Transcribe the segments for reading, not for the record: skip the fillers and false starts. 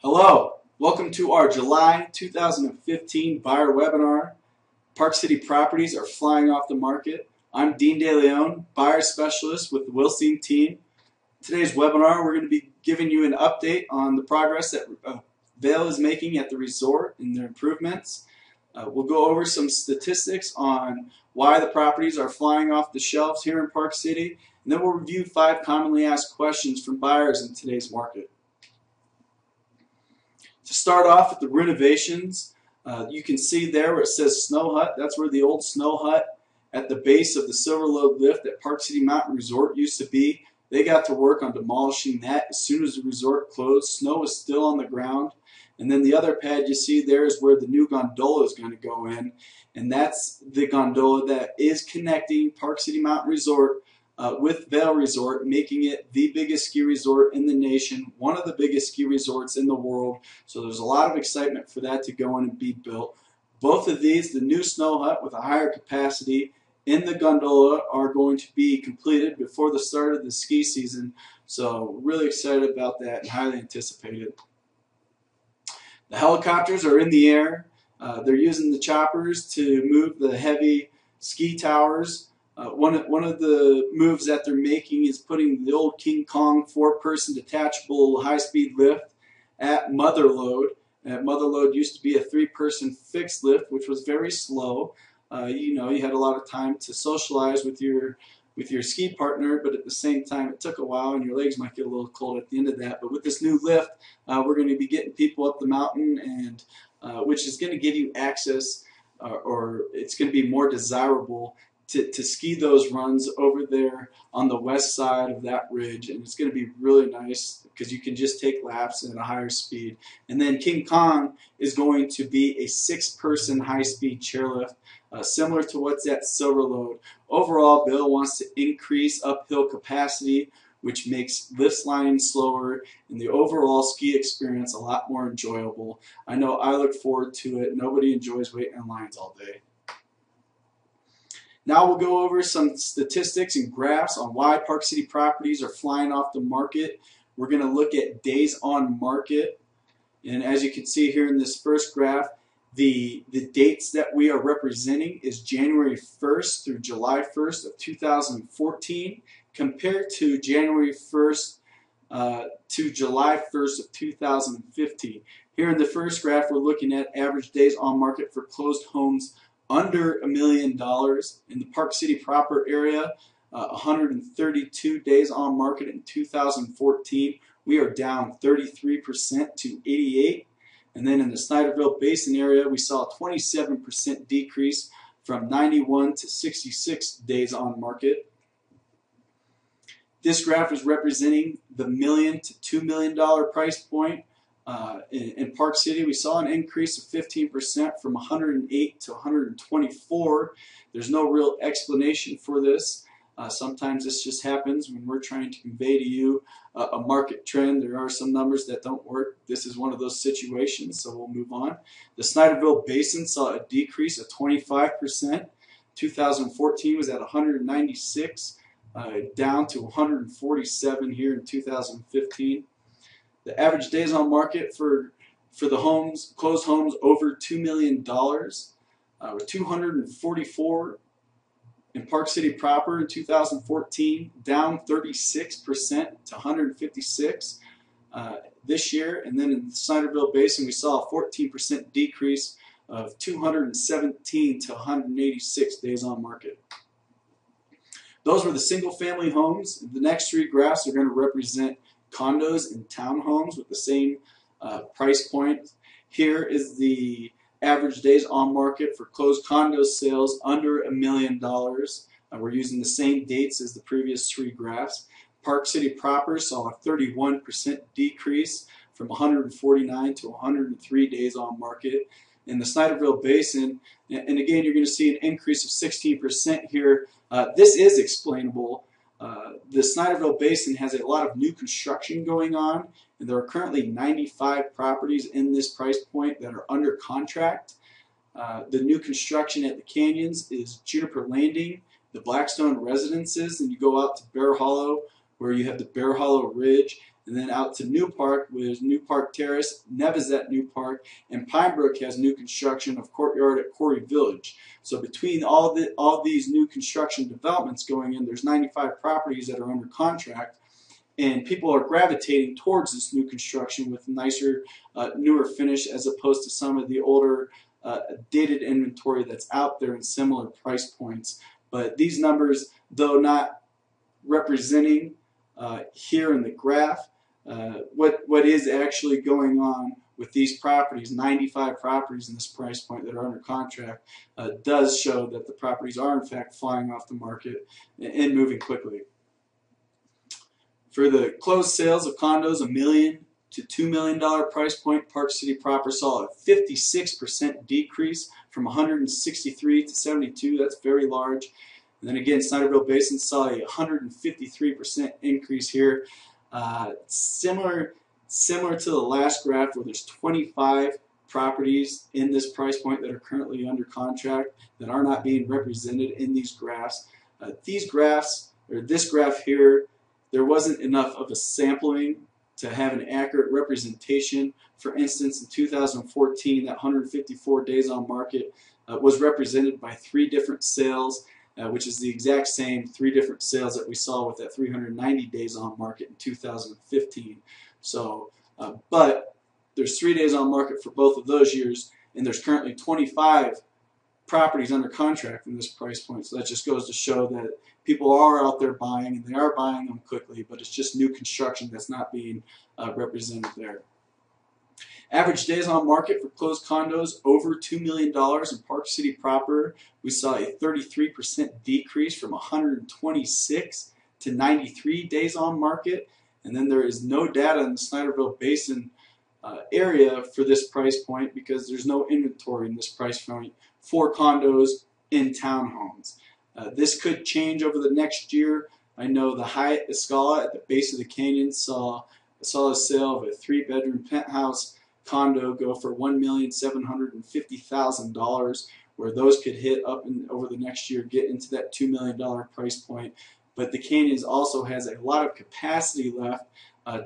Hello, welcome to our July 2015 buyer webinar. Park City properties are flying off the market. I'm Dean DeLeon, buyer specialist with the Wilson team. Today's webinar, we're going to be giving you an update on the progress that Vail is making at the resort and their improvements. We'll go over some statistics on why the properties are flying off the shelves here in Park City, and then we'll review 5 commonly asked questions from buyers in today's market. To start off with the renovations, you can see there where it says Snow Hut. That's where the old Snow Hut at the base of the Silver Lode lift at Park City Mountain Resort used to be. They got to work on demolishing that as soon as the resort closed. Snow was still on the ground. And then the other pad you see there is where the new gondola is going to go in. And that's the gondola that is connecting Park City Mountain Resort with Vail Resort, making it the biggest ski resort in the nation, one of the biggest ski resorts in the world. So there's a lot of excitement for that to go in and be built. Both of these, the new Snow Hut with a higher capacity in the gondola, are going to be completed before the start of the ski season. So really excited about that and highly anticipated. The helicopters are in the air. They're using the choppers to move the heavy ski towers. One of the moves that they're making is putting the old King Kong 4-person detachable high-speed lift at Mother Lode. Mother Lode used to be a 3-person fixed lift, which was very slow. You had a lot of time to socialize with your ski partner, but at the same time it took a while and your legs might get a little cold at the end of that. But with this new lift, we're going to be getting people up the mountain, and which is going to give you access, or it's going to be more desirable to ski those runs over there on the west side of that ridge, and it's going to be really nice because you can just take laps at a higher speed. And then King Kong is going to be a 6-person high-speed chairlift, similar to what's at Silver Lode. Overall, Bill wants to increase uphill capacity, which makes lift lining slower and the overall ski experience a lot more enjoyable. I know I look forward to it. Nobody enjoys waiting in lines all day. Now we'll go over some statistics and graphs on why Park City properties are flying off the market. We're going to look at days on market. And as you can see here in this first graph, the dates that we are representing is January 1st through July 1st of 2014 compared to January 1st to July 1st of 2015. Here in the first graph, we're looking at average days on market for closed homes under $1 million. In the Park City proper area, 132 days on market in 2014. We are down 33% to 88. And then in the Snyderville Basin area, we saw a 27% decrease from 91 to 66 days on market. This graph is representing the $1 million to $2 million price point. In Park City, we saw an increase of 15% from 108 to 124. There's no real explanation for this. Sometimes this just happens when we're trying to convey to you a market trend. There are some numbers that don't work. This is one of those situations, so we'll move on. The Snyderville Basin saw a decrease of 25%. 2014 was at 196, down to 147 here in 2015. The average days on market for the homes, closed homes over $2 million, were 244 in Park City proper in 2014, down 36% to 156 this year. And then in the Snyderville Basin, we saw a 14% decrease of 217 to 186 days on market. Those were the single-family homes. The next 3 graphs are going to represent condos and townhomes with the same price point. Here is the average days on market for closed condo sales under $1 million. We're using the same dates as the previous 3 graphs. Park City proper saw a 31% decrease from 149 to 103 days on market. In the Snyderville Basin, and again, you're going to see an increase of 16% here. This is explainable. The Snyderville Basin has a lot of new construction going on, and there are currently 95 properties in this price point that are under contract. The new construction at the canyons is Juniper Landing, the Blackstone Residences, and you go out to Bear Hollow where you have the Bear Hollow Ridge, and then out to New Park, there's New Park Terrace, Nevezet New Park, and Pinebrook has new construction of Courtyard at Quarry Village. So between all these new construction developments going in, there's 95 properties that are under contract, and people are gravitating towards this new construction with nicer, newer finish as opposed to some of the older, dated inventory that's out there in similar price points. But these numbers, though not representing here in the graph, what is actually going on with these properties, 95 properties in this price point that are under contract, does show that the properties are in fact flying off the market and moving quickly. For the closed sales of condos, $1 million to $2 million price point, Park City proper saw a 56% decrease from 163 to 72. That's very large. And then again, Snyderville Basin saw a 153% increase here. Similar to the last graph, where there's 25 properties in this price point that are currently under contract that are not being represented in these graphs. This graph here, there wasn't enough of a sampling to have an accurate representation. For instance, in 2014, that 154 days on market was represented by 3 different sales, which is the exact same 3 different sales that we saw with that 390 days on market in 2015. So, but there's 3 days on market for both of those years, and there's currently 25 properties under contract in this price point. So that just goes to show that people are out there buying, and they are buying them quickly, but it's just new construction that's not being represented there. Average days on market for closed condos over $2 million in Park City proper, we saw a 33% decrease from 126 to 93 days on market. And then there is no data in the Snyderville Basin area for this price point because there's no inventory in this price point for condos in townhomes. This could change over the next year. I know the Hyatt Escala at the base of the canyon saw a sale of a 3-bedroom penthouse condo go for $1,750,000, where those could hit up over the next year, get into that $2 million price point. But the Canyons also has a lot of capacity left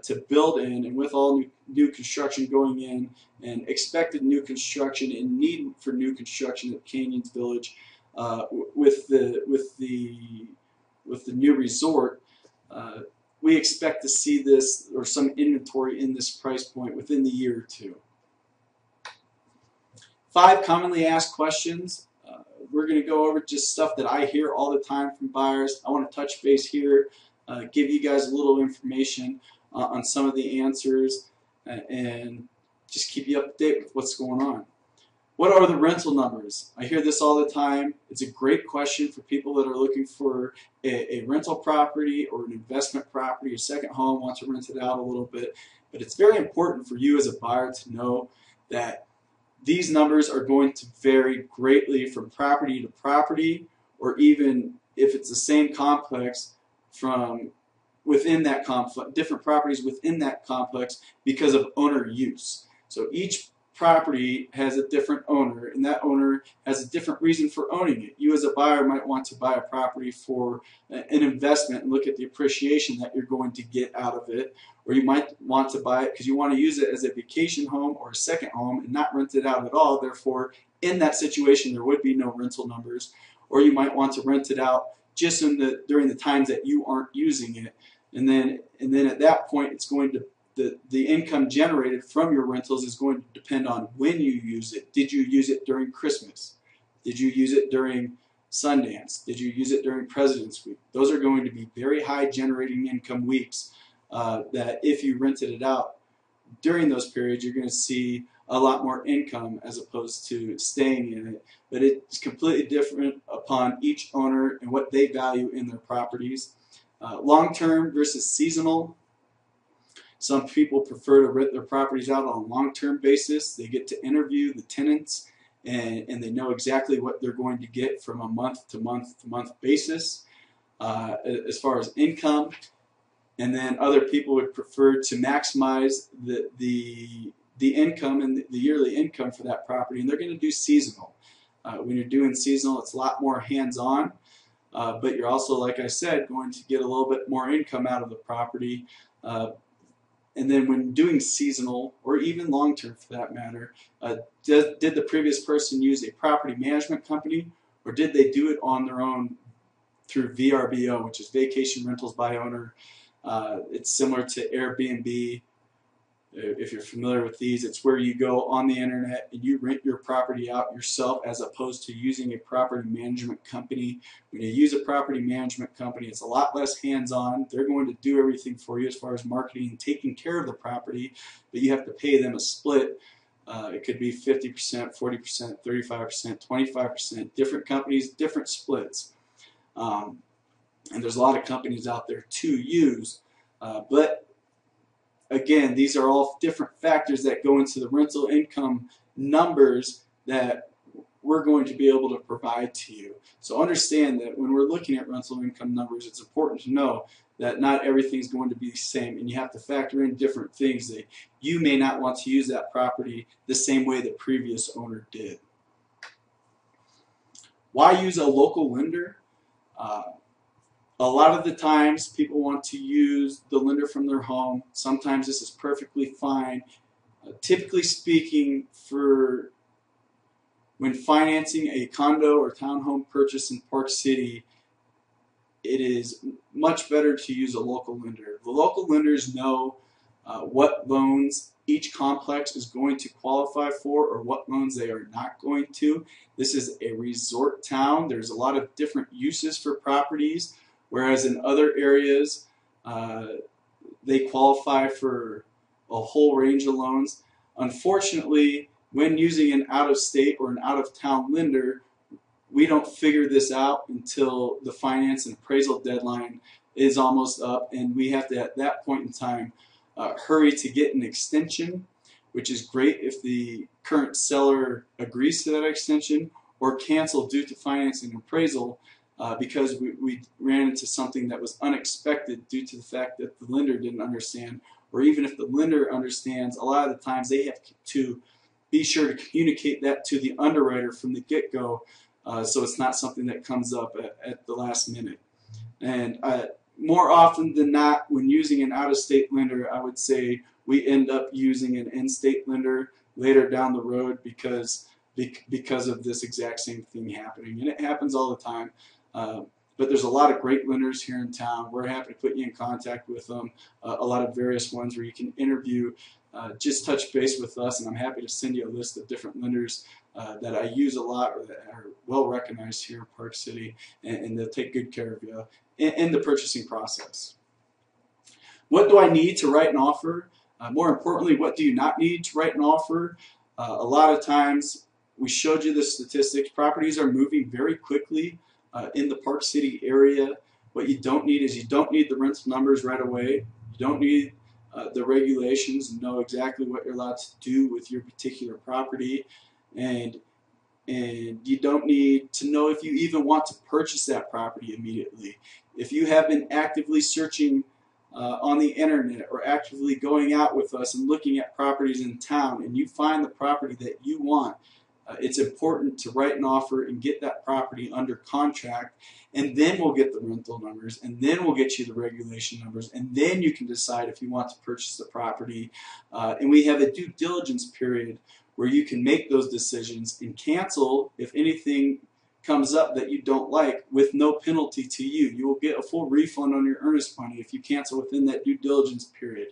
to build in, and with all new construction going in and expected new construction and need for new construction at Canyons Village, with the new resort, we expect to see this or some inventory in this price point within the year or two. 5 commonly asked questions. We're going to go over just stuff that I hear all the time from buyers. I want to touch base here, give you guys a little information on some of the answers, and just keep you up to date with what's going on. What are the rental numbers? I hear this all the time. It's a great question for people that are looking for a rental property or an investment property, a second home, want to rent it out a little bit. But it's very important for you as a buyer to know that these numbers are going to vary greatly from property to property, or even if it's the same complex, from within that complex, different properties within that complex because of owner use. So each property has a different owner, and that owner has a different reason for owning it. You as a buyer might want to buy a property for an investment and look at the appreciation that you're going to get out of it, or you might want to buy it because you want to use it as a vacation home or a second home and not rent it out at all. Therefore, in that situation, there would be no rental numbers. Or you might want to rent it out just during the times that you aren't using it, and then at that point, it's going to the income generated from your rentals is going to depend on when you use it. Did you use it during Christmas? Did you use it during Sundance? Did you use it during President's Week? Those are going to be very high generating income weeks that if you rented it out during those periods, you're going to see a lot more income as opposed to staying in it. But it's completely different upon each owner and what they value in their properties. Long-term versus seasonal. Some people prefer to rent their properties out on a long-term basis. They get to interview the tenants, and they know exactly what they're going to get from a month-to-month basis as far as income. And then other people would prefer to maximize the income and the yearly income for that property, and they're going to do seasonal. When you're doing seasonal, it's a lot more hands-on, but you're also, like I said, going to get a little bit more income out of the property. And then when doing seasonal or even long-term for that matter, did the previous person use a property management company, or did they do it on their own through VRBO, which is Vacation Rentals by Owner? It's similar to Airbnb. If you're familiar with these, it's where you go on the internet and you rent your property out yourself as opposed to using a property management company. When you use a property management company, it's a lot less hands-on. They're going to do everything for you as far as marketing and taking care of the property, but you have to pay them a split. It could be 50%, 40%, 35%, 25%. Different companies, different splits. And there's a lot of companies out there to use, but again, these are all different factors that go into the rental income numbers that we're going to be able to provide to you. So understand that when we're looking at rental income numbers, it's important to know that not everything is going to be the same, and you have to factor in different things that you may not want to use that property the same way the previous owner did. Why use a local lender? A lot of the times people want to use the lender from their home. Sometimes this is perfectly fine. Typically speaking, for when financing a condo or townhome purchase in Park City, it is much better to use a local lender. The local lenders know what loans each complex is going to qualify for or what loans they are not going to. This is a resort town. There's a lot of different uses for properties. Whereas in other areas, they qualify for a whole range of loans. Unfortunately, when using an out-of-state or an out-of-town lender, we don't figure this out until the finance and appraisal deadline is almost up, and we have to, at that point in time, hurry to get an extension, which is great if the current seller agrees to that extension, or cancel due to financing and appraisal. Because we ran into something that was unexpected due to the fact that the lender didn't understand, or even if the lender understands, a lot of the times they have to be sure to communicate that to the underwriter from the get-go, so it's not something that comes up at the last minute. And more often than not, when using an out-of-state lender, I would say we end up using an in-state lender later down the road because of this exact same thing happening. And it happens all the time. But there's a lot of great lenders here in town. We're happy to put you in contact with them. A lot of various ones where you can interview. Just touch base with us, and I'm happy to send you a list of different lenders that I use a lot or that are well recognized here in Park City, and they'll take good care of you in the purchasing process. What do I need to write an offer? More importantly, what do you not need to write an offer? A lot of times, we showed you the statistics. Properties are moving very quickly in the Park City area. What you don't need is you don't need the rental numbers right away. You don't need the regulations and know exactly what you're allowed to do with your particular property, and you don't need to know if you even want to purchase that property immediately. If you have been actively searching on the internet or actively going out with us and looking at properties in town and you find the property that you want, it's important to write an offer and get that property under contract, and then we'll get the rental numbers, and then we'll get you the regulation numbers, and then you can decide if you want to purchase the property. And we have a due diligence period where you can make those decisions and cancel if anything comes up that you don't like with no penalty to you. You will get a full refund on your earnest money if you cancel within that due diligence period.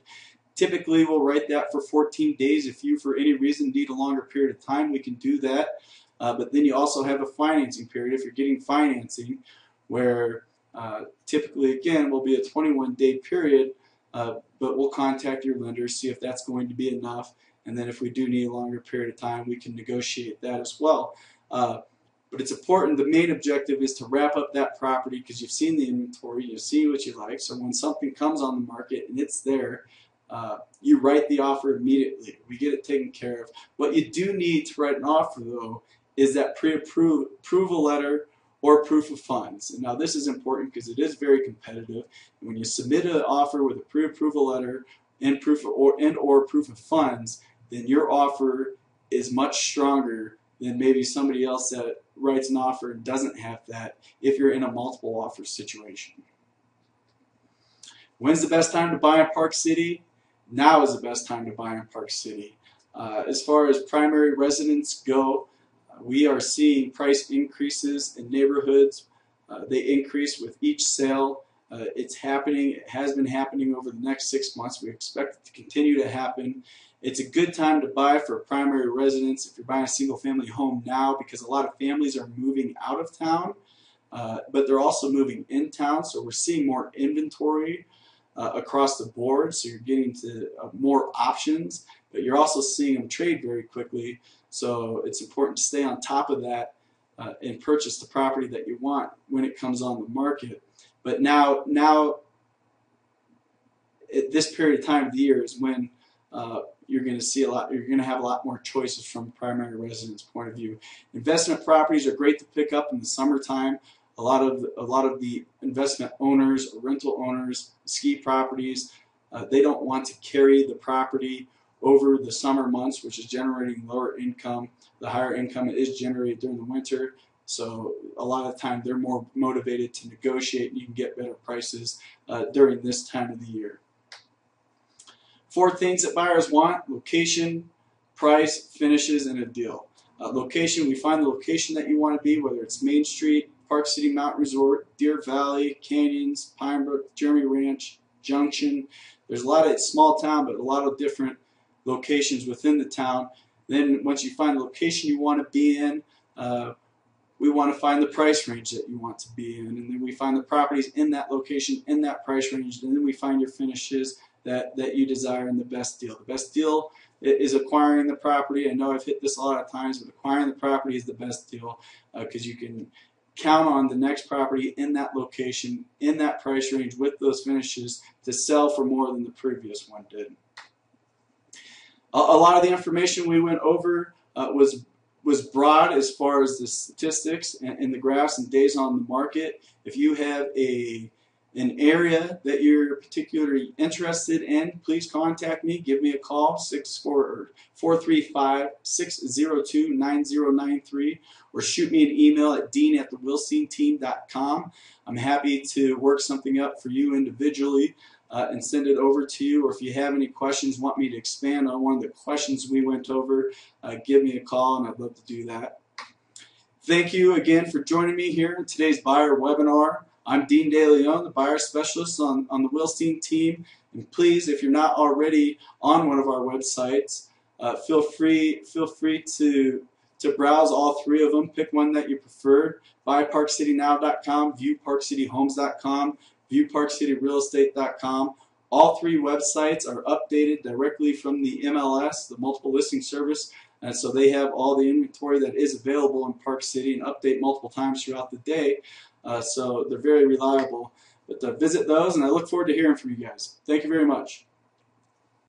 Typically, we'll write that for 14 days. If you, for any reason, need a longer period of time, we can do that. But then you also have a financing period if you're getting financing, where typically, again, will be a 21-day period, but we'll contact your lender, see if that's going to be enough. And then if we do need a longer period of time, we can negotiate that as well. But it's important, the main objective is to wrap up that property because you've seen the inventory, you've seen what you like. So when something comes on the market and it's there, you write the offer immediately. We get it taken care of. What you do need to write an offer, though, is that pre-approval letter or proof of funds. And now this is important because it is very competitive. And when you submit an offer with a pre-approval letter and or proof of funds, then your offer is much stronger than maybe somebody else that writes an offer and doesn't have that if you're in a multiple offer situation. When's the best time to buy in Park City? now is the best time to buy in Park City. As far as primary residents go, we are seeing price increases in neighborhoods. They increase with each sale. It's happening. It has been happening over the next 6 months. We expect it to continue to happen. It's a good time to buy for primary residence if you're buying a single family home now, because a lot of families are moving out of town, but they're also moving in town. So we're seeing more inventory across the board. So you're getting to more options, but you're also seeing them trade very quickly. So it's important to stay on top of that and purchase the property that you want when it comes on the market. But now at this period of time of the year is when you're going to see a lot. You're going to have a lot more choices from a primary residence point of view. Investment properties are great to pick up in the summertime. A lot of the investment owners or rental owners, ski properties, they don't want to carry the property over the summer months, which is generating lower income. The higher income is generated during the winter. So a lot of the time they're more motivated to negotiate, and you can get better prices during this time of the year. 4 things that buyers want: location, price, finishes, and a deal. Location, we find the location that you want to be, whether it's Main Street, Park City Mountain Resort, Deer Valley, Canyons, Pinebrook, Jeremy Ranch, Junction. There's a lot of, it's small town, but a lot of different locations within the town. Then once you find the location you want to be in, we want to find the price range that you want to be in, and then we find the properties in that location, in that price range, and then we find your finishes that you desire in the best deal. The best deal is acquiring the property. I know I've hit this a lot of times, but acquiring the property is the best deal because you can count on the next property in that location, in that price range, with those finishes to sell for more than the previous one did. A lot of the information we went over was broad as far as the statistics and the graphs and days on the market. If you have an area that you're particularly interested in, please contact me. Give me a call, 435-602-9093, or shoot me an email at dean@thewilsteinteam.com. I'm happy to work something up for you individually and send it over to you. Or if you have any questions, want me to expand on one of the questions we went over, give me a call, and I'd love to do that. Thank you again for joining me here in today's buyer webinar. I'm Dean DeLeon, the buyer specialist on the Wilstein team. And please, if you're not already on one of our websites, feel free to browse all 3 of them. Pick one that you prefer. BuyParkCityNow.com, ViewParkCityHomes.com, ViewParkCityRealEstate.com. All 3 websites are updated directly from the MLS, the multiple listing service, and so they have all the inventory that is available in Park City and update multiple times throughout the day. So they're very reliable. But visit those, and I look forward to hearing from you guys. Thank you very much.